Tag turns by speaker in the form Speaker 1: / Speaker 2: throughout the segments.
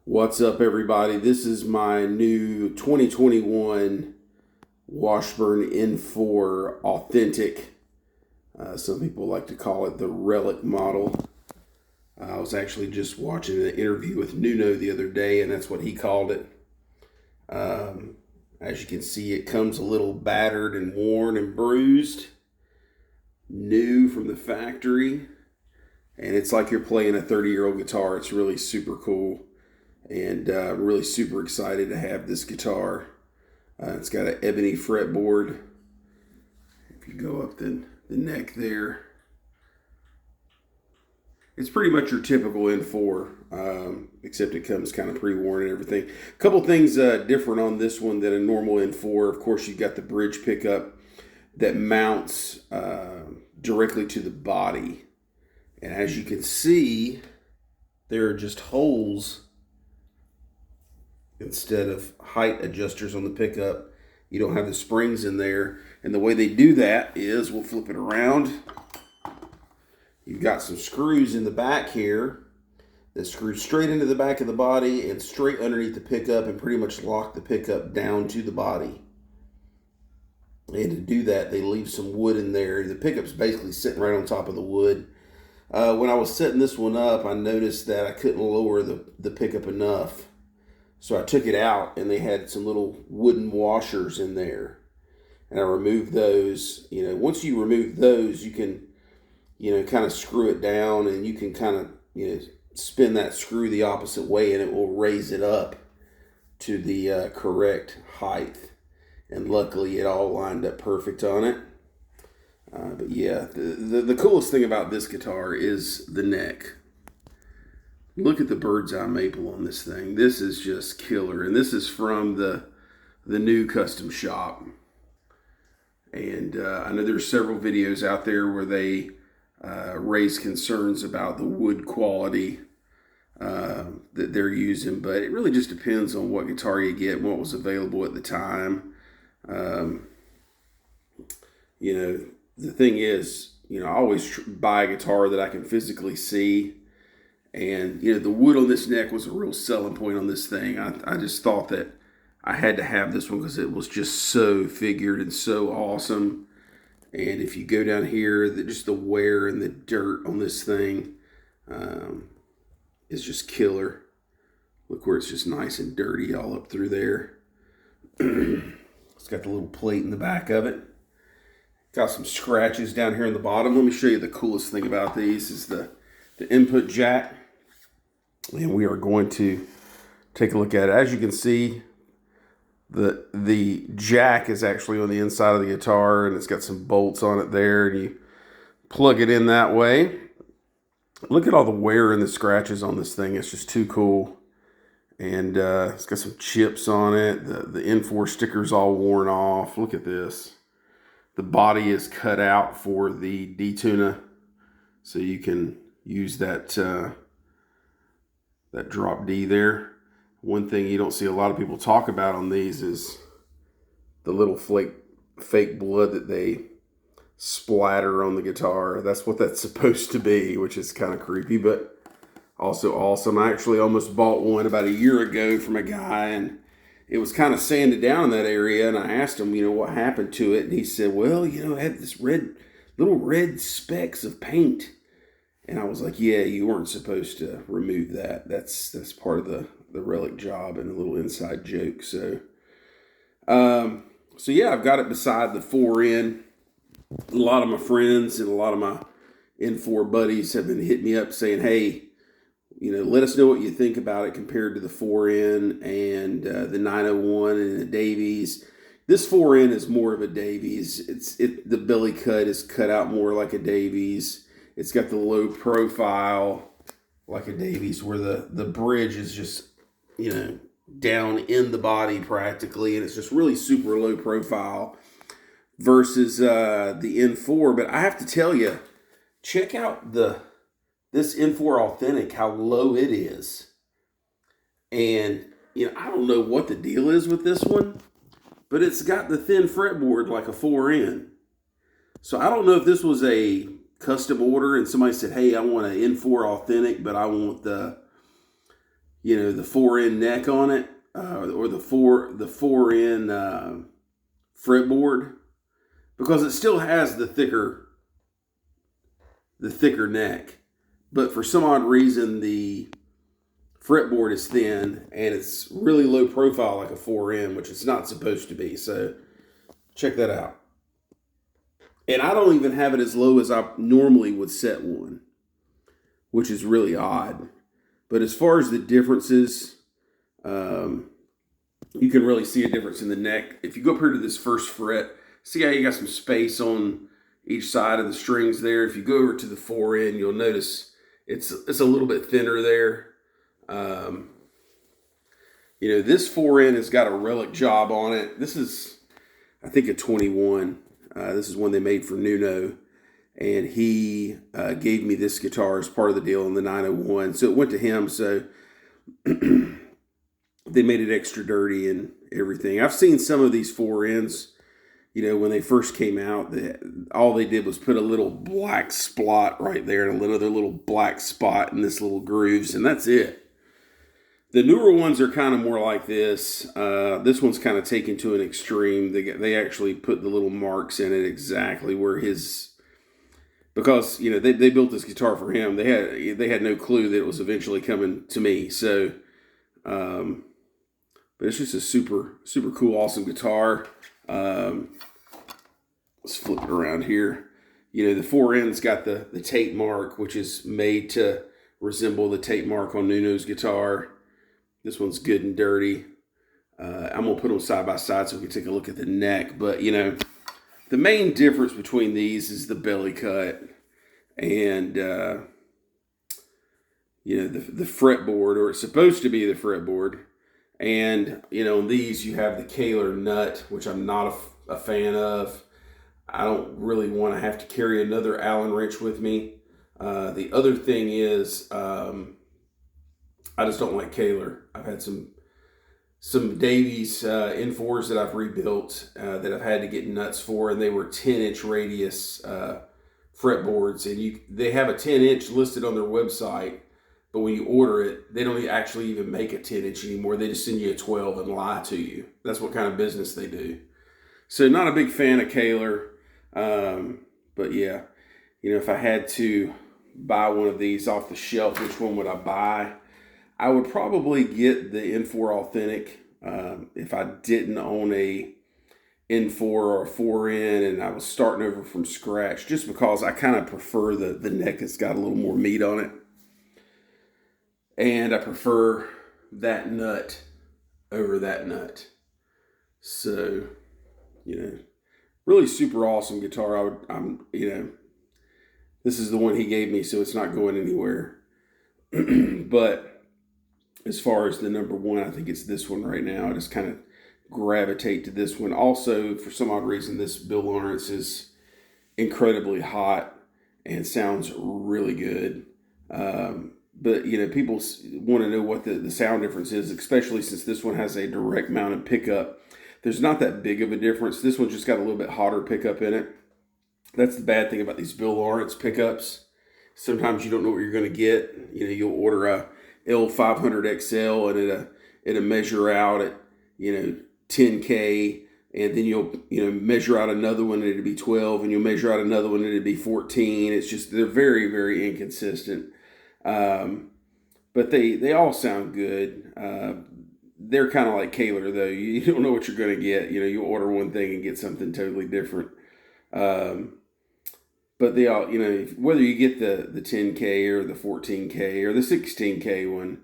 Speaker 1: What's up, everybody? This is my new 2021 Washburn N4 Authentic. Some people like to call it the relic model. I was actually just watching an interview with Nuno the other day, and that's what he called it. As you can see, it comes a little battered and worn and bruised. New from the factory. And it's like you're playing a 30-year-old guitar. It's really super cool. And really super excited to have this guitar. It's got an ebony fretboard. If you go up the neck there, it's pretty much your typical N4, except it comes kind of pre-worn and everything. A couple things different on this one than a normal N4. Of course, you've got the bridge pickup that mounts directly to the body. And as you can see, there are just holes instead of height adjusters on the pickup. You don't have the springs in there. And the way they do that is, we'll flip it around. You've got some screws in the back here that screw straight into the back of the body and straight underneath the pickup and pretty much lock the pickup down to the body. And to do that, they leave some wood in there. The pickup's basically sitting right on top of the wood. When I was setting this one up, I noticed that I couldn't lower the pickup enough. So I took it out, and they had some little wooden washers in there. And I removed those. Once you remove those, you can, kind of screw it down, and you can kind of, spin that screw the opposite way, and it will raise it up to the correct height. And luckily, it all lined up perfect on it. But yeah, the coolest thing about this guitar is the neck. Look at the bird's eye maple on this thing. This is just killer. And this is from the new custom shop. And I know there's several videos out there where they raise concerns about the wood quality that they're using. But it really just depends on what guitar you get and what was available at the time. The thing is, I always buy a guitar that I can physically see. And, the wood on this neck was a real selling point on this thing. I just thought that I had to have this one because it was just so figured and so awesome. And if you go down here, just the wear and the dirt on this thing is just killer. Look where it's just nice and dirty all up through there. It's got the little plate in the back of it. Got some scratches down here in the bottom. Let me show you the coolest thing about these is the input jack. And we are going to take a look at it. As you can see, the jack is actually on the inside of the guitar, and it's got some bolts on it there, and you plug it in that way. Look at all the wear and the scratches on this thing. It's just too cool. And it's got some chips on it. The N4 sticker's all worn off. Look at this. The body is cut out for the detuna, so you can use that drop D there. One thing you don't see a lot of people talk about on these is the little fake blood that they splatter on the guitar. That's what that's supposed to be, which is kind of creepy, but also awesome. I actually almost bought one about a year ago from a guy, and it was kind of sanded down in that area, and I asked him, what happened to it, and he said, well, it had this little red specks of paint. And I was like, yeah, you weren't supposed to remove that. That's part of the relic job and a little inside joke. So yeah, I've got it beside the 4N. A lot of my friends and a lot of my N4 buddies have been hitting me up saying, hey, let us know what you think about it compared to the 4N and the 901 and the Davies. This 4N is more of a Davies. The belly cut is cut out more like a Davies. It's got the low profile like a Davies, where the bridge is just, down in the body practically, and it's just really super low profile versus the N4. But I have to tell you, check out this N4 Authentic, how low it is. And, I don't know what the deal is with this one, but it's got the thin fretboard like a 4N. So I don't know if this was a custom order and somebody said, hey, I want an N4 Authentic, but I want the you know, the 4N neck on it, or the 4N fretboard, because it still has the thicker neck, but for some odd reason the fretboard is thin and it's really low profile like a 4N, which it's not supposed to be. So check that out. And I don't even have it as low as I normally would set one, which is really odd. But as far as the differences, you can really see a difference in the neck. If you go up here to this first fret, see how you got some space on each side of the strings there. If you go over to the 4N, you'll notice it's a little bit thinner there. You know, this 4N has got a relic job on it. This is, I think, a 21. This is one they made for Nuno. And he gave me this guitar as part of the deal in the 901. So it went to him. So they made it extra dirty and everything. I've seen some of these 4Ns, you know, when they first came out, all they did was put a little black spot right there and another little black spot in this little grooves, and that's it. The newer ones are kind of more like this. This one's kind of taken to an extreme. They actually put the little marks in it exactly where his, because, you know, they built this guitar for him. They had no clue that it was eventually coming to me. So, but it's just a super, super cool, awesome guitar. Let's flip it around here. You know, the 4N's got the tape mark, which is made to resemble the tape mark on Nuno's guitar. This one's good and dirty. I'm going to put them side by side so we can take a look at the neck. But, you know, the main difference between these is the belly cut and, you know, the fretboard, or it's supposed to be the fretboard. And, you know, on these you have the Kaler nut, which I'm not a fan of. I don't really want to have to carry another Allen wrench with me. The other thing is, I just don't like Kaler. I've had some Davies N4s that I've rebuilt that I've had to get nuts for, and they were 10-inch radius fretboards, and they have a 10-inch listed on their website, but when you order it, they don't actually even make a 10-inch anymore. They just send you a 12 and lie to you. That's what kind of business they do. So not a big fan of Kaler, but yeah, you know, if I had to buy one of these off the shelf, which one would I buy? I would probably get the N4 Authentic if I didn't own a N4 or a 4N and I was starting over from scratch, just because I kind of prefer the neck that's got a little more meat on it. And I prefer that nut over that nut. So, you know, really super awesome guitar. You know, this is the one he gave me, so it's not going anywhere. But as far as the number one, I think it's this one right now. I just kind of gravitate to this one. Also, for some odd reason, this Bill Lawrence is incredibly hot and sounds really good. But, you know, people want to know what the sound difference is, especially since this one has a direct mounted pickup. There's not that big of a difference. This one's just got a little bit hotter pickup in it. That's the bad thing about these Bill Lawrence pickups. Sometimes you don't know what you're going to get. You know, you'll order a L500XL and it'll measure out at, you know, 10K, and then you'll, you know, measure out another one and it'll be 12, and you'll measure out another one and it'll be 14. It's just, they're very, very inconsistent. But they all sound good. They're kind of like Kaler, though. You don't know what you're going to get. You know, you order one thing and get something totally different. But they all, you know, whether you get the 10K or the 14K or the 16K one,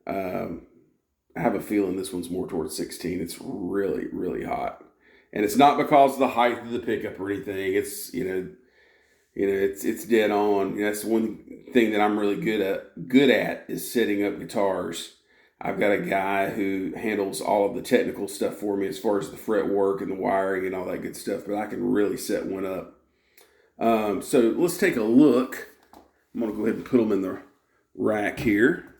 Speaker 1: I have a feeling this one's more towards 16. It's really, really hot. And it's not because of the height of the pickup or anything. It's, it's dead on. That's one thing that I'm really good at is setting up guitars. I've got a guy who handles all of the technical stuff for me as far as the fret work and the wiring and all that good stuff, but I can really set one up. So let's take a look. I'm going to go ahead and put them in the rack here.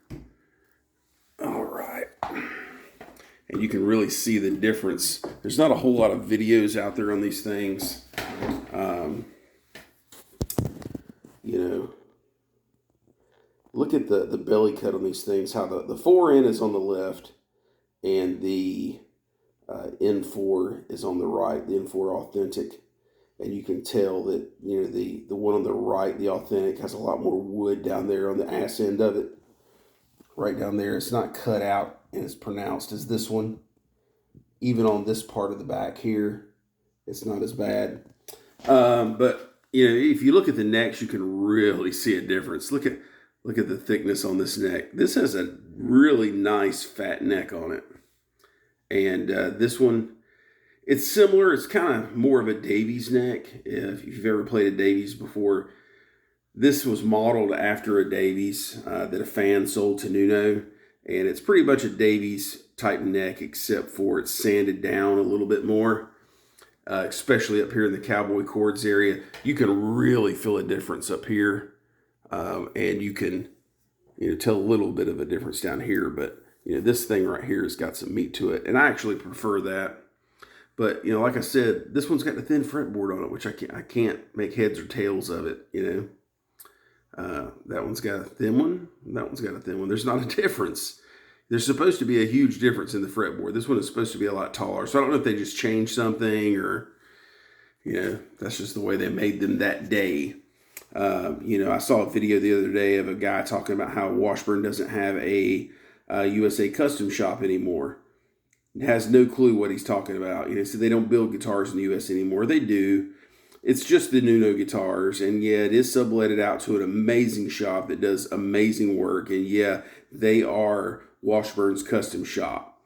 Speaker 1: All right. And you can really see the difference. There's not a whole lot of videos out there on these things. You know, look at the belly cut on these things, how the 4N is on the left and the N4 is on the right, the N4 Authentic. And you can tell that, you know, the one on the right, the Authentic, has a lot more wood down there on the ass end of it. Right down there. It's not cut out and as pronounced as this one. Even on this part of the back here, it's not as bad. But, you know, if you look at the necks, you can really see a difference. Look at the thickness on this neck. This has a really nice fat neck on it. And this one, it's similar. It's kind of more of a Davies neck. If you've ever played a Davies before, this was modeled after a Davies that a fan sold to Nuno. And it's pretty much a Davies type neck, except for it's sanded down a little bit more, especially up here in the cowboy cords area. You can really feel a difference up here. And you can, you know, tell a little bit of a difference down here. But, you know, this thing right here has got some meat to it. And I actually prefer that. But, you know, like I said, this one's got the thin fretboard on it, which I can't make heads or tails of it, you know. That one's got a thin one. That one's got a thin one. There's not a difference. There's supposed to be a huge difference in the fretboard. This one is supposed to be a lot taller. So I don't know if they just changed something or, you know, that's just the way they made them that day. You know, I saw a video the other day of a guy talking about how Washburn doesn't have a USA custom shop anymore. Has no clue what he's talking about. You know, so they don't build guitars in the U.S. anymore. They do. It's just the Nuno guitars. And yeah, it is subletted out to an amazing shop that does amazing work. And yeah, they are Washburn's custom shop.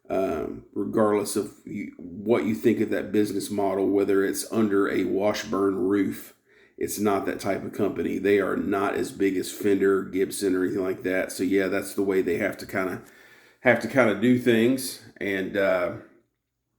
Speaker 1: Regardless of what you think of that business model, whether it's under a Washburn roof, it's not that type of company. They are not as big as Fender, Gibson, or anything like that. So yeah, that's the way they have to kind of do things. And I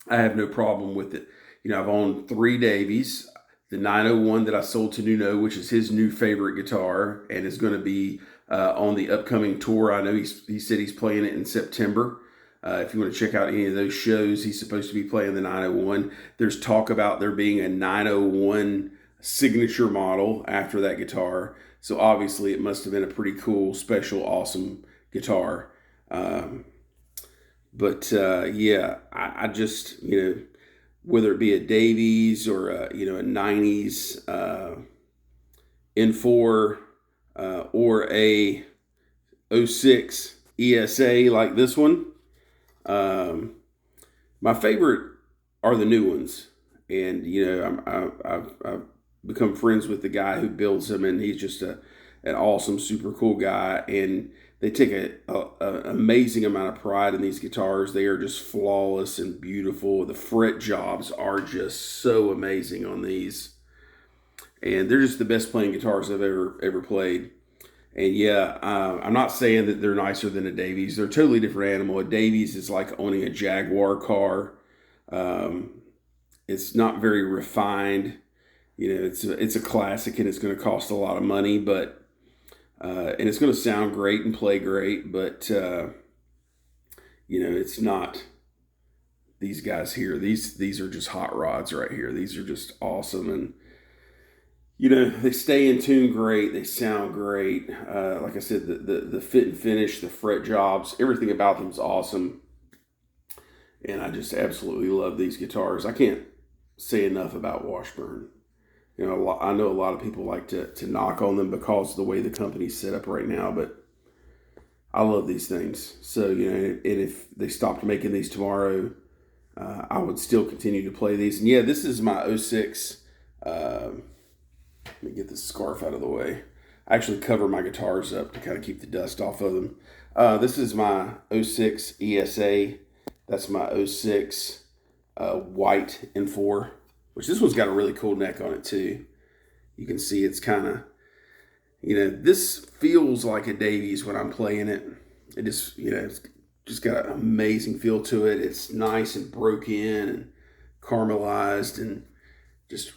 Speaker 1: have no problem with it. You know, I've owned 3 Davies. The 901 that I sold to Nuno, which is his new favorite guitar and is going to be on the upcoming tour. I know he said he's playing it in September. If you want to check out any of those shows, he's supposed to be playing the 901. There's talk about there being a 901 signature model after that guitar. So obviously it must have been a pretty cool, special, awesome guitar. Yeah, I just, you know, whether it be a Davies or a 90s N4 or a 06 ESA like this one, my favorite are the new ones. And, you know, I've become friends with the guy who builds them, and he's just an awesome, super cool guy. And they take an amazing amount of pride in these guitars. They are just flawless and beautiful. The fret jobs are just so amazing on these. And they're just the best playing guitars I've ever played. And yeah, I'm not saying that they're nicer than a Davies. They're a totally different animal. A Davies is like owning a Jaguar car. It's not very refined. You know, it's a classic, and it's going to cost a lot of money, but and it's going to sound great and play great, but you know, it's not these guys here. These are just hot rods right here. These are just awesome, and you know, they stay in tune great. They sound great. Like I said, the fit and finish, the fret jobs, everything about them is awesome, and I just absolutely love these guitars. I can't say enough about Washburn. You know, I know a lot of people like to knock on them because of the way the company's set up right now, but I love these things. So, you know, and if they stopped making these tomorrow, I would still continue to play these. And yeah, this is my 06. Let me get this scarf out of the way. I actually cover my guitars up to kind of keep the dust off of them. This is my 06 ESA. That's my 06 white N4. Which this one's got a really cool neck on it too. You can see it's kind of, you know, this feels like a Davies when I'm playing it. It just, you know, it's just got an amazing feel to it. It's nice and broke in and caramelized and just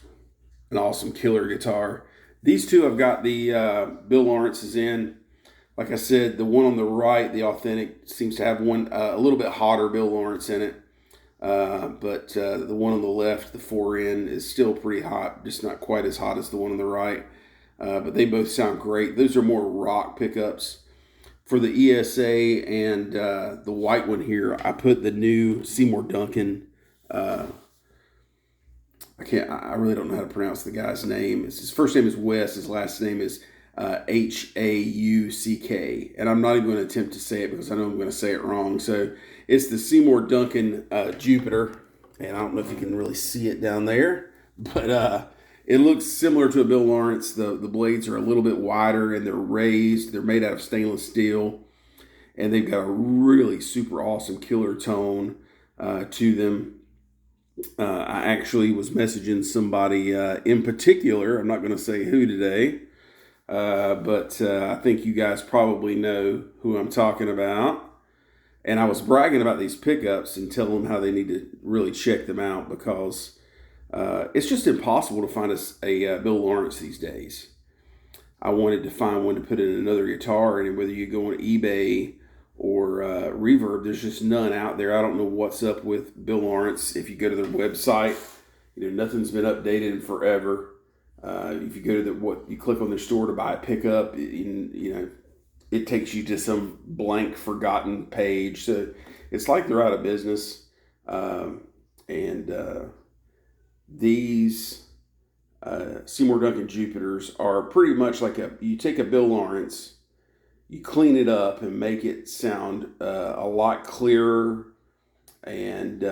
Speaker 1: an awesome killer guitar. These two I've got the Bill Lawrence's in. Like I said, the one on the right, the Authentic, seems to have one a little bit hotter Bill Lawrence in it. But the one on the left, the 4N, is still pretty hot, just not quite as hot as the one on the right. But they both sound great. Those are more rock pickups. For the ESA and the white one here, I put the new Seymour Duncan. I really don't know how to pronounce the guy's name. His first name is Wes. His last name is Hauck. And I'm not even going to attempt to say it because I know I'm going to say it wrong. So it's the Seymour Duncan Jupiter. And I don't know if you can really see it down there. But it looks similar to a Bill Lawrence. The blades are a little bit wider and they're raised. They're made out of stainless steel. And they've got a really super awesome killer tone to them. I actually was messaging somebody in particular. I'm not going to say who today. But I think you guys probably know who I'm talking about. And I was bragging about these pickups and telling them how they need to really check them out because it's just impossible to find a Bill Lawrence these days. I wanted to find one to put in another guitar, and whether you go on eBay or Reverb, there's just none out there. I don't know what's up with Bill Lawrence. If you go to their website, nothing's been updated in forever. If you go to you click on their store to buy a pickup, it takes you to some blank, forgotten page. So it's like they're out of business. These Seymour Duncan Jupiters are pretty much like you take a Bill Lawrence, you clean it up and make it sound a lot clearer and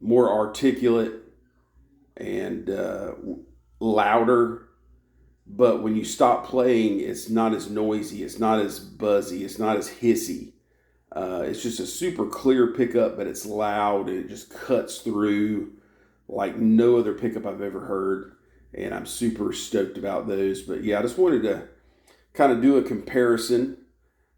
Speaker 1: more articulate and louder. But when you stop playing, it's not as noisy, it's not as buzzy, it's not as hissy. It's just a super clear pickup, but it's loud and it just cuts through like no other pickup I've ever heard. And I'm super stoked about those. But yeah, I just wanted to kind of do a comparison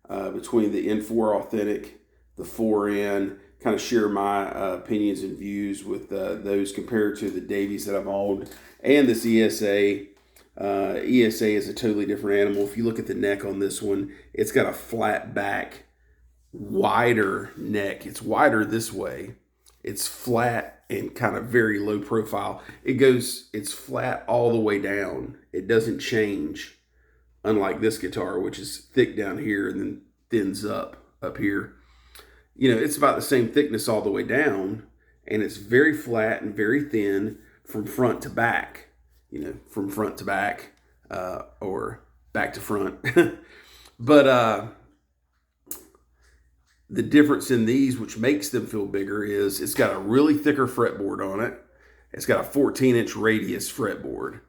Speaker 1: between the N4 Authentic, the 4N, kind of share my opinions and views with those compared to the Davies that I've owned and this ESA. ESA is a totally different animal. If you look at the neck on this one, it's got a flat back, wider neck. It's wider this way. It's flat and kind of very low profile. It's flat all the way down. It doesn't change. Unlike this guitar, which is thick down here and then thins up here. It's about the same thickness all the way down, and it's very flat and very thin from front to back. From front to back, or back to front. But the difference in these, which makes them feel bigger, is it's got a really thicker fretboard on it. It's got a 14-inch radius fretboard.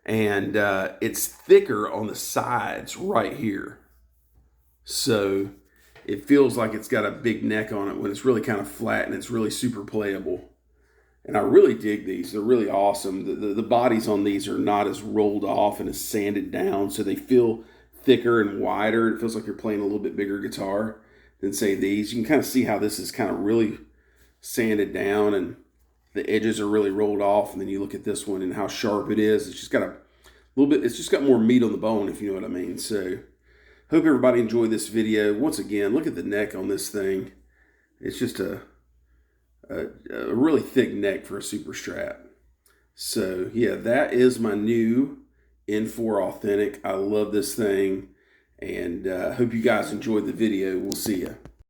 Speaker 1: And it's thicker on the sides right here. So it feels like it's got a big neck on it when it's really kind of flat and it's really super playable. And I really dig these. They're really awesome. The bodies on these are not as rolled off and as sanded down, so they feel thicker and wider. It feels like you're playing a little bit bigger guitar than, say, these. You can kind of see how this is kind of really sanded down and the edges are really rolled off. And then you look at this one and how sharp it is. It's just got a little bit, it's just got more meat on the bone, if you know what I mean. So hope everybody enjoyed this video. Once again, look at the neck on this thing. It's just a really thick neck for a super Strat. So yeah, that is my new N4 Authentic. I love this thing, and hope you guys enjoyed the video. We'll see ya.